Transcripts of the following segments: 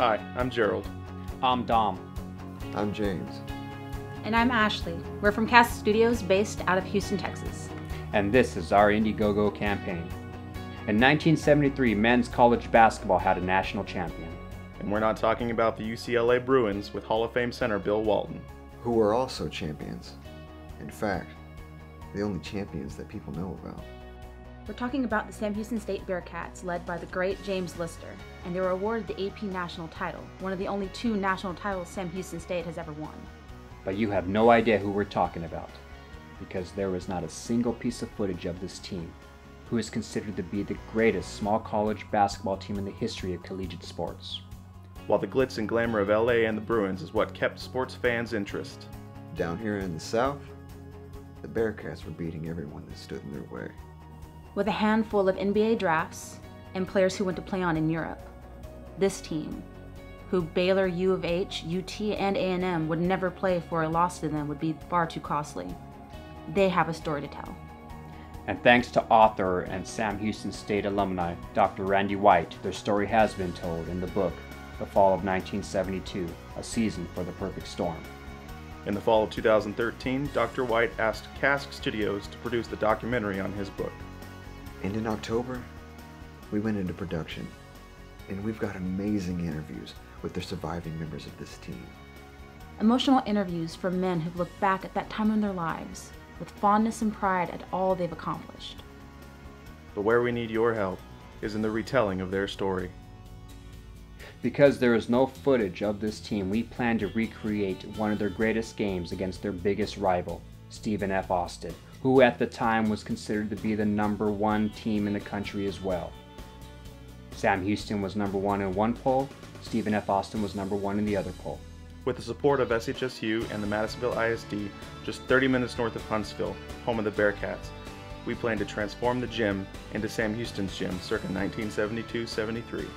Hi, I'm Gerald. I'm Dom. I'm James. And I'm Ashley. We're from Cask Studios based out of Houston, Texas. And this is our Indiegogo campaign. In 1973, men's college basketball had a national champion. And we're not talking about the UCLA Bruins with Hall of Fame center Bill Walton. Who were also champions. In fact, the only champions that people know about. We're talking about the Sam Houston State Bearcats, led by the great James Lister, and they were awarded the AP National title, one of the only 2 national titles Sam Houston State has ever won. But you have no idea who we're talking about, because there was not a single piece of footage of this team, who is considered to be the greatest small college basketball team in the history of collegiate sports. While the glitz and glamour of LA and the Bruins is what kept sports fans' interest. Down here in the South, the Bearcats were beating everyone that stood in their way. With a handful of NBA drafts and players who went to play on in Europe, this team, who Baylor, U of H, UT, and A&M would never play for a loss to them would be far too costly. They have a story to tell. And thanks to author and Sam Houston State alumni, Dr. Randy White, their story has been told in the book, The Fall of 1972, A Season for the Perfect Storm. In the fall of 2013, Dr. White asked Cask Studios to produce the documentary on his book. And in October, we went into production, and we've got amazing interviews with the surviving members of this team. Emotional interviews from men who've looked back at that time in their lives with fondness and pride at all they've accomplished. But where we need your help is in the retelling of their story. Because there is no footage of this team, we plan to recreate one of their greatest games against their biggest rival, Stephen F. Austin, who at the time was considered to be the #1 team in the country as well. Sam Houston was #1 in one poll, Stephen F. Austin was #1 in the other poll. With the support of SHSU and the Madisonville ISD, just 30 minutes north of Huntsville, home of the Bearcats, we plan to transform the gym into Sam Houston's gym circa 1972-73.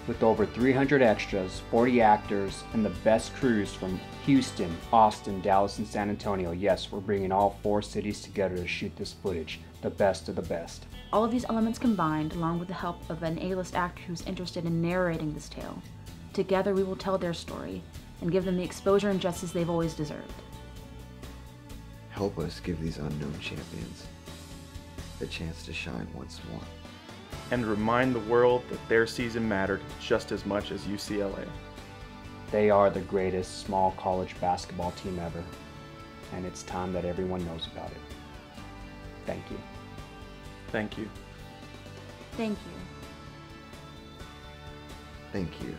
With over 300 extras, 40 actors, and the best crews from Houston, Austin, Dallas, and San Antonio. Yes, we're bringing all 4 cities together to shoot this footage, the best of the best. All of these elements combined, along with the help of an A-list actor who's interested in narrating this tale, together we will tell their story and give them the exposure and justice they've always deserved. Help us give these unknown champions the chance to shine once more. And remind the world that their season mattered just as much as UCLA. They are the greatest small college basketball team ever, and it's time that everyone knows about it. Thank you. Thank you. Thank you. Thank you.